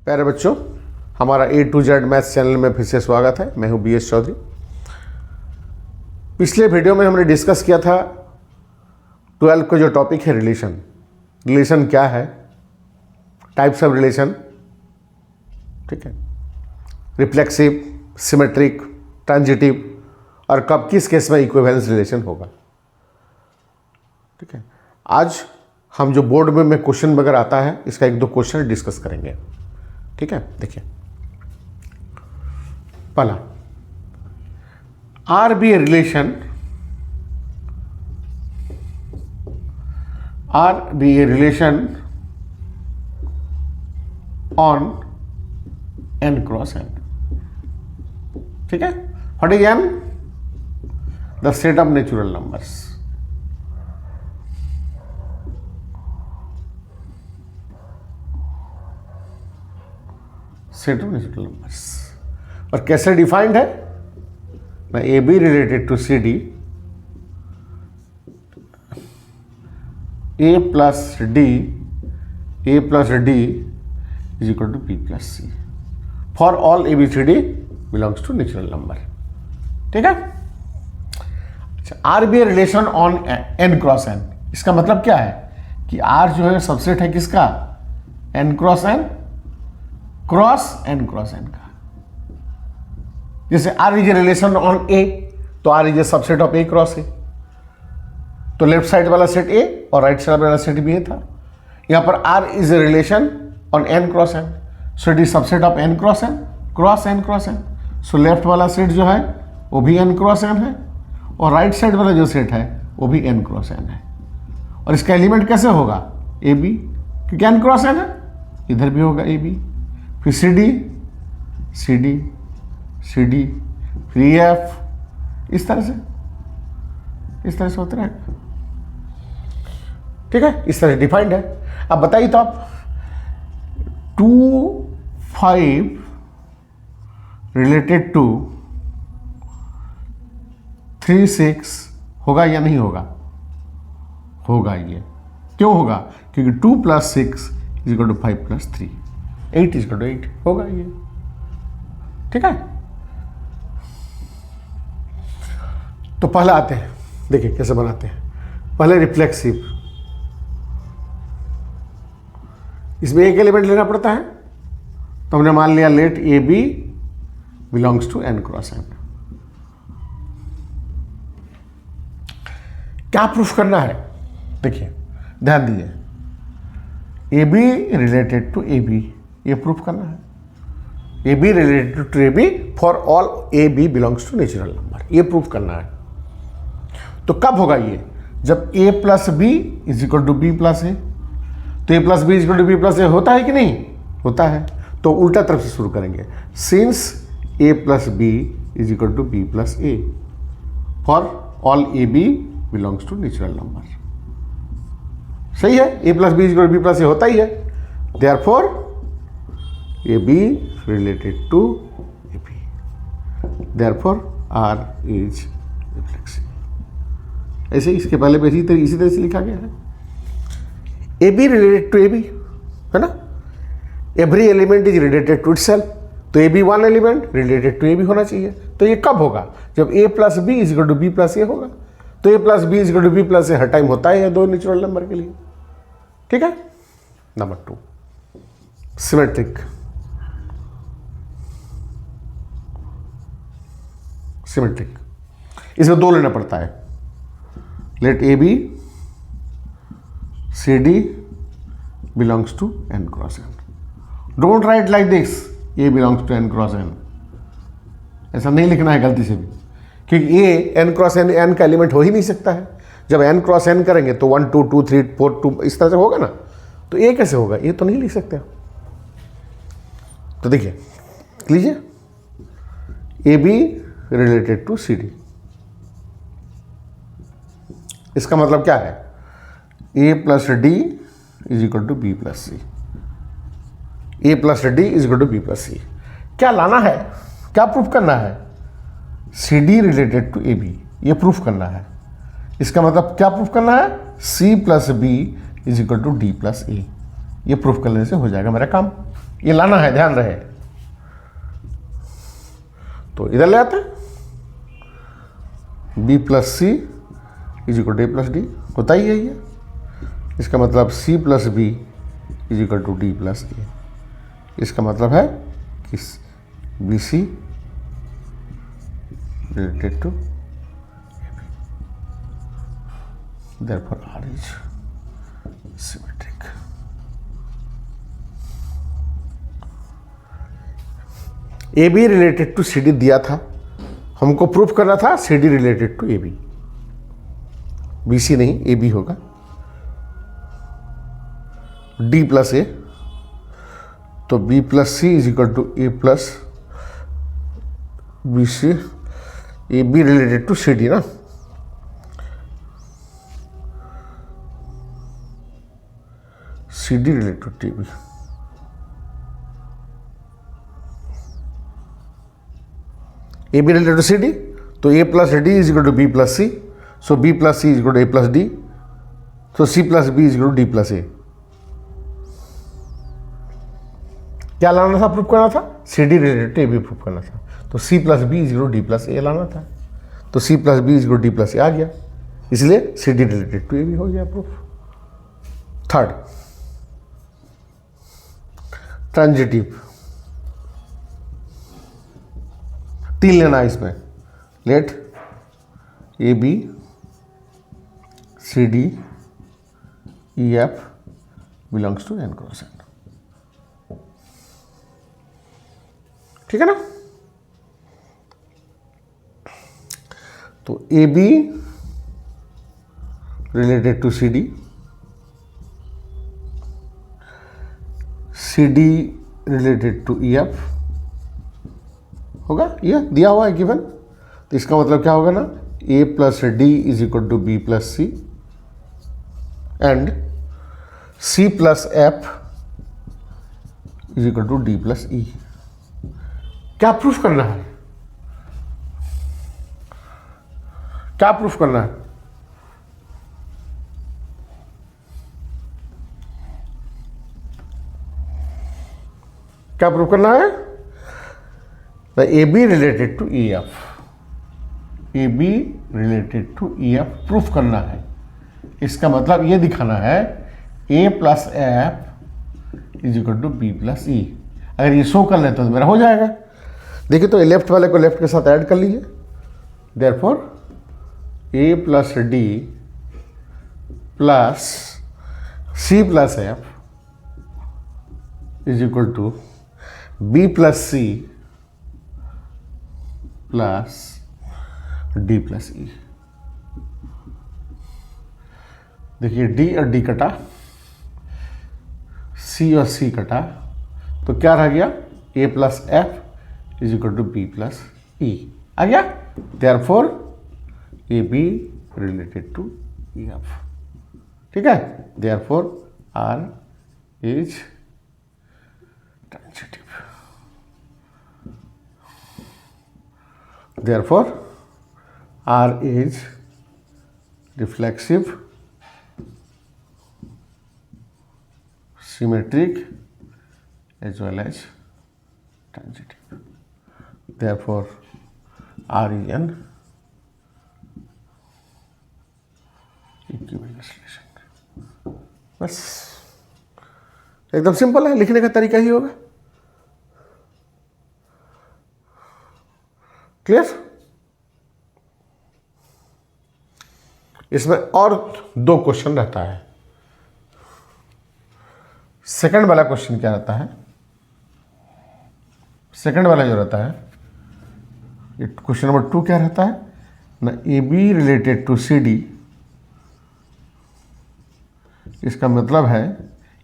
प्यारे बच्चों, हमारा A to Z maths channel में फिर से स्वागत है। मैं हूं BS चौधरी। पिछले वीडियो में हमने डिस्कस किया था 12 का जो टॉपिक है रिलेशन। रिलेशन क्या है, टाइप्स ऑफ रिलेशन, ठीक है, रिफ्लेक्सिव, सिमेट्रिक, ट्रांजिटिव और कब किस केस में इक्विवेलेंस रिलेशन होगा। ठीक है, आज हम जो बोर्ड में क्वेश्चन वगैरह आता है इसका एक दो क्वेश्चन डिस्कस करेंगे। ठीक है, देखिए पहला, R be a relation on n cross n। ठीक है, what is n? The set of natural numbers. Set of natural numbers. और कैसे डिफाइंड है? ना A B related to C d, a plus D is equal to B plus c for all a B C d belongs to natural number. ठीक है, अच्छा, R be a relation on N cross N. इसका मतलब क्या है कि are जो है सबसेट है किसका? एन क्रॉस एन का। जैसे R is a relation on A, तो R is a subset of A cross A. तो लेफ्ट साइड वाला सेट ए और राइट साइड वाला सेट भी ए था। यहां पर R is a relation on N cross N, so it is subset of N cross N. So left वाला set जो है वो भी एन क्रॉस एन है और राइट साइड वाला जो सेट है वो भी एन क्रॉस एन है। और इसका एलिमेंट कैसे होगा? ए बी, क्योंकि एन क्रॉस एन है, इधर भी होगा ए बी। फिर सी डी, फिर ई एफ, इस तरह से होता रहेगा। ठीक है, इस तरह से डिफाइंड है। अब बताइए तो आप 2, 5 रिलेटेड टू 3, 6 होगा या नहीं होगा? होगा। ये क्यों होगा? क्योंकि 2 + 6 is equal to 5 + 3, 8 is equal to 8 होगा ये। ठीक है, तो पहले आते हैं, देखिए कैसे बनाते हैं। पहले रिफ्लेक्सिव, इसमें एक एलिमेंट लेना पड़ता है। तो हमने मान लिया let A b belongs to N cross N. क्या प्रूफ करना है? देखिए ध्यान दीजिए, a B related to A b, ये प्रूफ करना है। A B related to A b for all a b belongs to natural number, ये प्रूफ करना है। तो कब होगा ये? जब a + b is equal to b + a। तो a + b is equal to b + a होता है कि नहीं? होता है। तो उल्टा तरफ से शुरू करेंगे। Since a + b is equal to b + a for all a b belongs to natural number. सही है, a + b is equal to b + a होता ही है। Therefore A B related to A b, therefore R is reflexive. ऐसे इसके पहले पे इसी तरह से लिखा गया है। A B related to A B, है ना? Every element is related to itself, तो ए B one element related to A B होना चाहिए। तो ये कब होगा? जब a + b is equal to b + a होगा। तो a + b is equal to b + a हर टाइम होता है दो नेचुरल नंबर के लिए। ठीक है, नंबर 2 सिमेट्रिक। इसमें दो लेना पड़ता है। Let A B C d belongs to N cross N. Don't write like this, a belongs to N cross N, ऐसा नहीं लिखना है गलती से भी, क्योंकि a N cross N, N का एलिमेंट हो ही नहीं सकता है। जब एन क्रॉस एन करेंगे तो 1 2 2 3 4 2 इस तरह से होगा ना, तो ए कैसे होगा? ये तो नहीं लिख सकते। तो देखिए लीजिए, a B related to C D, इसका मतलब क्या है? a + d is equal to b + c। a + d is equal to b + c। क्या लाना है, क्या प्रूफ करना है? C D related to A b, ये प्रूफ करना है। इसका मतलब क्या प्रूफ करना है? c + b is equal to d + a। ये प्रूफ करने से हो जाएगा मेरा काम। ये लाना है, ध्यान रहे। तो इधर ले आते हैं, B plus C is equal to A plus D, होता ही है ये। इसका मतलब C plus B is equal to D plus A. इसका मतलब है कि B C related to therefore R is symmetric. A B related to C D दिया था, हमको प्रूफ करना था C D related to A B, B C नहीं ए बी होगा, डी प्लस ए, तो B plus C is equal to A plus B C, A B related to C D ना, C D related to T B. A B related to C D, तो A plus D is equal to B plus C, so B plus C is equal to A plus D, so C plus B is equal to D plus A. क्या लाना था, proof करना था C D related to A B proof करना था, तो C plus B is equal to D plus A लाना था, तो C plus B is equal to D plus A आ गया, इसलिए C D related to A B हो गया प्रूफ। थर्ड, ट्रांजिटिव, 3 लेना है इसमें, let A B C D E F belongs to N cross N, ठीक है ना। तो A B related to C D, C D related to E F होगा, ये दिया हुआ है गिवन, तो इसका मतलब क्या होगा ना, A plus D is equal to B plus C and C plus F is equal to D plus E. क्या प्रूफ करना है, क्या प्रूफ करना है, क्या प्रूफ करना है, A B related to E F, A B related to E F proof करना है। इसका मतलब ये दिखाना है A plus F is equal to B plus E. अगर ये शो कर लेते तो मेरा हो जाएगा। देखिए तो लेफ्ट वाले को लेफ्ट के साथ ऐड कर लीजिए, therefore A plus D plus C plus F is equal to B plus C plus D plus E. देखिए डी और डी कटा, सी और सी कटा, तो क्या रह गया, A plus F is equal to B plus E आ गया। Therefore A B related to E F, ठीक है। Therefore R is transitive, therefore R is reflexive, symmetric as well as transitive. Therefore R is an equivalence relation। बस एकदम simple है, लिखने का तरीका ही होगा। क्लियर। इसमें और 2 क्वेश्चन रहता है। सेकंड वाला क्वेश्चन क्या रहता है, सेकंड वाला जो रहता है, क्वेश्चन नंबर 2 क्या रहता है ना, A B related to C D, इसका मतलब है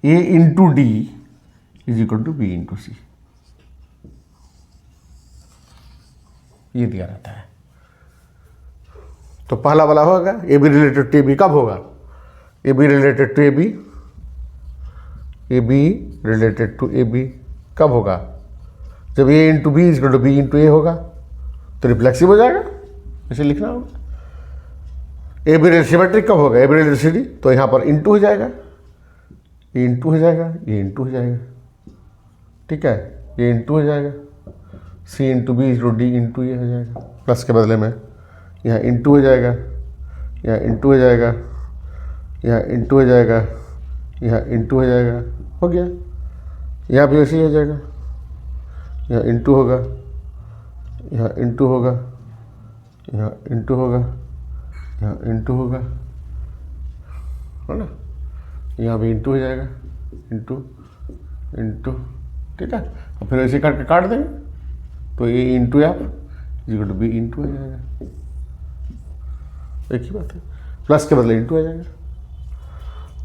A into D is equal to B into C, ये दिया रहता है। तो पहला वाला होगा A B related to A B, कब होगा, A B related to A B, A B related to A B कब होगा, जब A into B is to B into A होगा, तो रिफ्लेक्सिव हो जाएगा, ऐसे लिखना होगा। ए बी सिमेट्रिक कब होगा, A B related c D, तो यहाँ पर इंटू हो जाएगा, ये इंटू हो जाएगा, ये इंटू हो जाएगा, ठीक है, ये इंटू हो जाएगा, C into B into D into ये हो जाएगा, प्लस के बदले में यहाँ इंटू हो जाएगा, यहाँ इंटू हो जाएगा, यहाँ इंटू हो जाएगा, यहाँ इंटू हो जाएगा, हो गया। यहाँ भी ऐसे ही हो जाएगा, यहाँ इंटू होगा, यहाँ इंटू होगा, यहाँ इंटू होगा, यहाँ इंटू होगा, है ना, यहाँ भी इंटू हो जाएगा, इंटू इंटू, ठीक है। और फिर ऐसे करके काट देंगे, तो ये into f equal to B into हो जाएगा, एक ही बात है, प्लस के बदले इंटू आ जाएगा।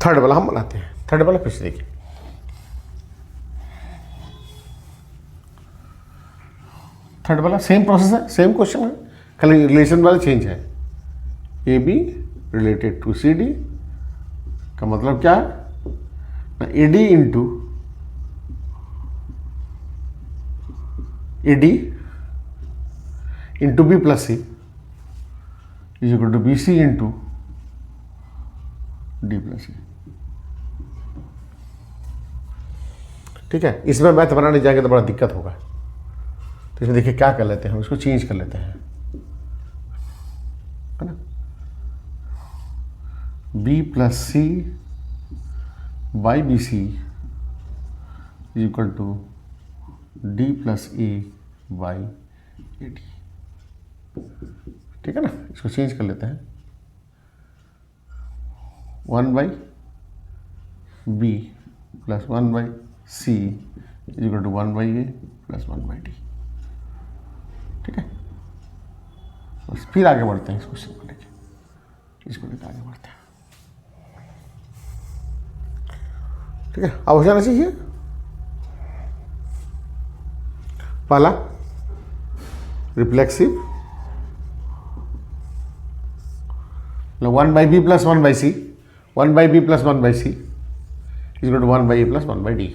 थर्ड वाला हम बनाते हैं, थर्ड वाला फिर से देखिए, थर्ड वाला सेम प्रोसेस है, सेम क्वेश्चन है, खाली रिलेशन वाला चेंज है। A B related to C D का मतलब क्या है ना, A D into A D into B plus C is equal to B C into D plus C. ठीक है, इसमें मैथ बनाने जाएंगे तो बड़ा दिक्कत होगा, तो इसमें देखिए क्या कर लेते हैं, हम इसको चेंज कर लेते हैं, है ना, b plus c by b c is equal to D plus a by a d. ठीक है ना, इसको चेंज कर लेते हैं, 1 by b plus 1 by c is equal to 1 by a plus 1 by d. ठीक है, बस फिर आगे बढ़ते हैं, इस क्वेश्चन को लेके, इसको लेकर आगे बढ़ते हैं। ठीक है, अब हो जाना चाहिए पहला reflexive, 1 by b plus 1 by c, 1 by b plus 1 by c is equal to 1 by a plus 1 by d.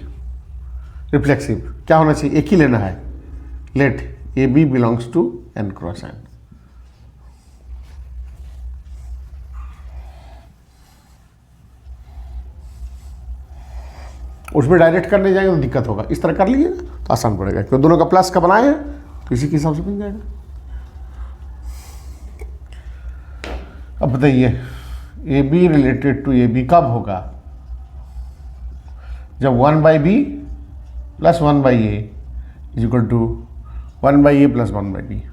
Reflexive क्या होना चाहिए, एक ही लेना है, let A b belongs to N cross N. उसमें डायरेक्ट करने जाएंगे तो दिक्कत होगा, इस तरह कर लीजिए तो आसान पड़ेगा, क्योंकि दोनों का प्लस का बनाए हैं तो इसी के हिसाब से बन जाएगा। अब बताइए, a B related to A B कब होगा, जब 1 by b plus 1 by a is equal to 1 by a plus 1 by b,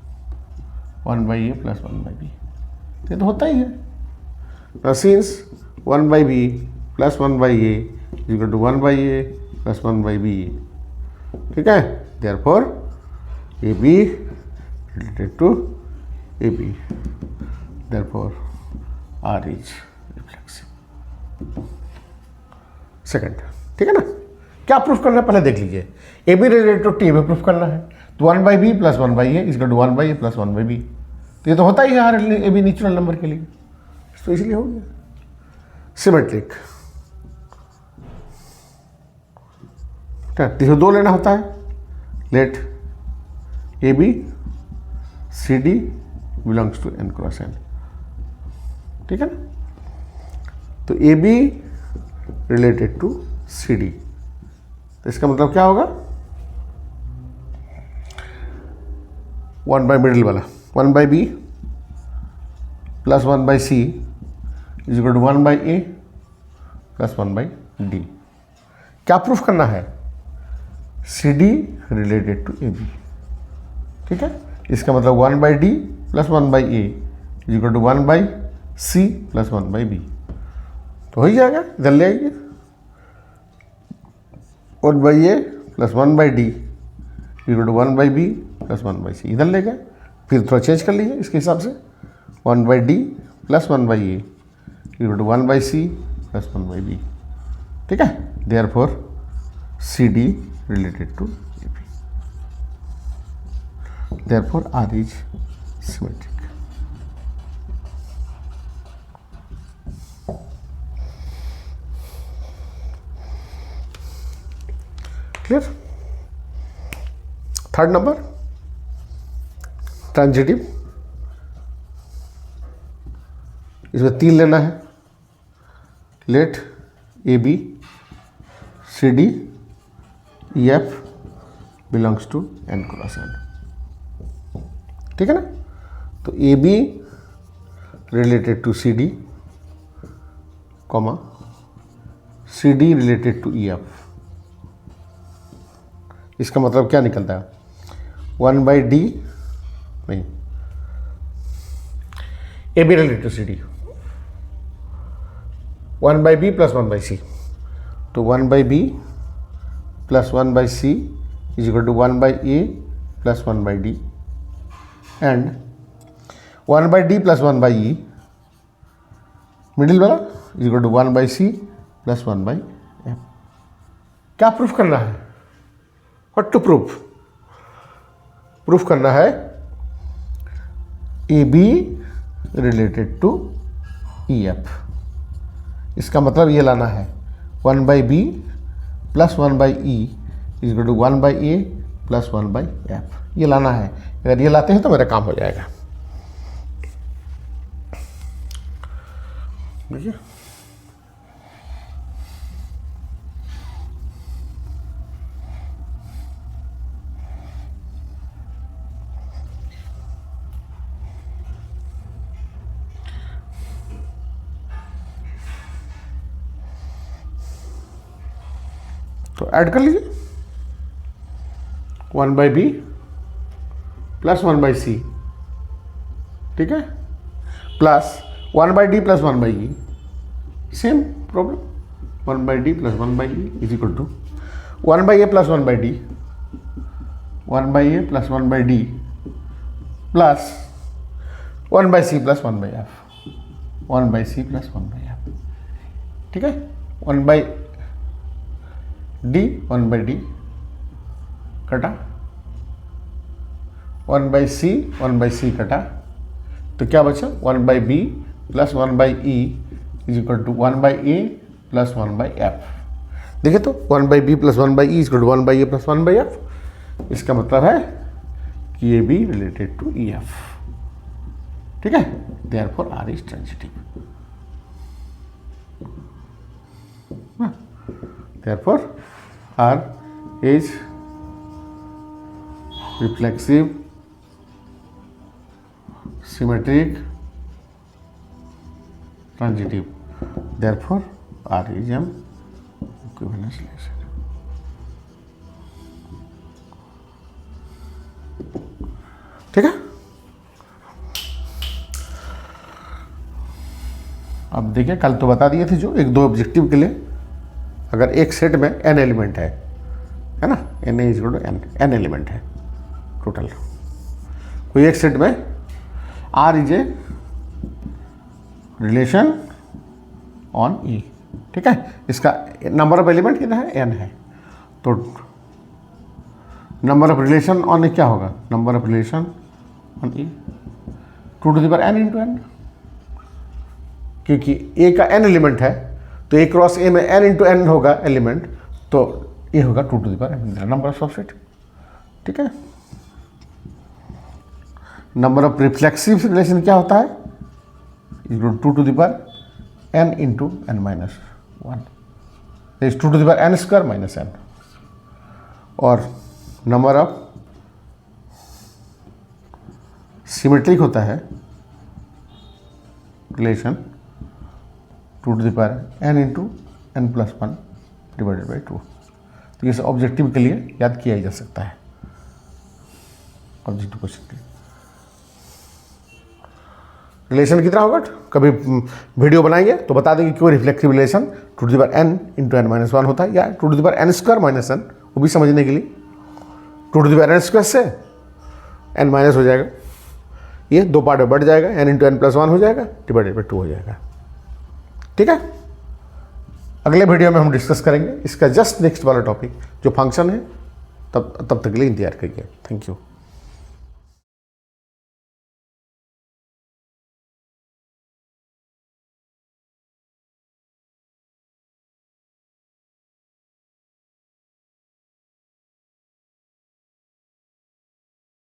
1 by a plus 1 by b, ये तो होता ही है। Since 1 by b plus 1 by a is equal to 1 by a plus 1 by b, ठीक है, therefore A B related to A b, therefore R is reflexive. Second, ठीक है ना, क्या प्रूफ करना है पहले देख लीजिए, a B related to T b proof करना है, तो 1 by b plus 1 by a is equal to 1 by a plus 1 by b, तो ये तो होता ही है हर ए बी नेचुरल नंबर के लिए, तो इसलिए हो गया। सिमेट्रिक, तीसरे दो लेना होता है, let A B C d belongs to N cross N. ठीक है ना, तो A B related to C D, तो इसका मतलब क्या होगा, 1 बाई मिडिल वाला 1 by b plus 1 by c is equal to 1 by a plus 1 by d. क्या प्रूफ करना है, c D related to A b. ठीक है, इसका मतलब 1 by d plus 1 by a is equal to 1 by c plus 1 by b, तो हो ही जाएगा, इधर ले आइए, 1 by a plus 1 by d equal to 1 by b plus 1 by सी, इधर ले गए, फिर थोड़ा चेंज कर लीजिए इसके हिसाब से, 1 by d plus 1 by a equal to 1 by c plus 1 by b. ठीक है, therefore c d related to AB. Therefore, R is symmetric. Clear? Third number, transitive. इसमें 3 लेना है, let AB, CD, EF belongs to n cross n। ठीक है ना। तो A B related to C D, comma C D related to E F. इसका मतलब क्या निकलता है, 1/d नहीं, A B related to C D 1/b plus 1/c। तो 1/b plus 1/c is equal to 1/a plus 1/d and 1/d plus 1/e middle वाला is equal to 1/c plus 1/f। क्या proof करना है, what to proof, proof करना है A B related to E F. इसका मतलब ये लाना है 1/b plus 1/e is equal to 1/a plus 1/f। ये लाना है, अगर ये लाते हैं तो मेरा काम हो जाएगा। देखिए तो ऐड कर लीजिए 1/b प्लस 1/c, ठीक है, plus 1/d plus 1/e, same problem, 1/d plus 1/e is equal to 1/a plus 1/d, 1/a plus 1/d plus 1/c plus 1/f, 1/c plus 1/f। ठीक है, 1/d 1/d कटा, 1/c 1/c कटा, तो क्या बचा 1/b plus 1/e is equal to 1/a plus 1/f। देखिए तो 1/b plus 1/e is equal to 1/a plus 1/f। इसका मतलब है कि ये b related to E F. ठीक है, therefore R is transitive, therefore R is reflexive, symmetric, transitive, therefore R is an equivalence relation। ठीक है, अब देखिए कल तो बता दिए थे जो एक दो ऑब्जेक्टिव के लिए अगर एक सेट में n एलिमेंट है ना, n is equal to n element है टोटल, कोई एक सेट में R is a relation on E। ठीक है, इसका नंबर ऑफ एलिमेंट कितना है, n है, तो number of relation on A क्या होगा, number of relation on E 2 to the power n into n, क्योंकि A का n एलिमेंट है तो A क्रॉस A में n इंटू n होगा एलिमेंट, तो ये होगा 2 to the power n number of subset. ठीक है, नंबर ऑफ रिफ्लेक्सिव रिलेशन क्या होता है, 2 to the power n into n minus 1 is 2 to the power n square minus n, और नंबर ऑफ सिमेट्रिक होता है relation 2 to the power n into n plus 1 divided by 2। तो ये objective के लिए याद किया जा सकता है, ऑब्जेक्टिव क्वेश्चन के लिए रिलेशन कितना होगा, कभी वीडियो बनाएंगे तो बता देंगे क्यों reflective relation 2 to the power n into n minus 1 होता है, या 2 to the power n square minus n, वो भी समझने के लिए 2 to the power n square से n माइनस हो जाएगा, ये दो पार्ट में बढ़ जाएगा, n इंटू n प्लस 1 हो जाएगा डिवाइडेड बाई 2 हो जाएगा। ठीक है, अगले वीडियो में हम डिस्कस करेंगे इसका जस्ट नेक्स्ट वाला टॉपिक जो फंक्शन है, तब तक के लिए इंतजार करिए। Thank you.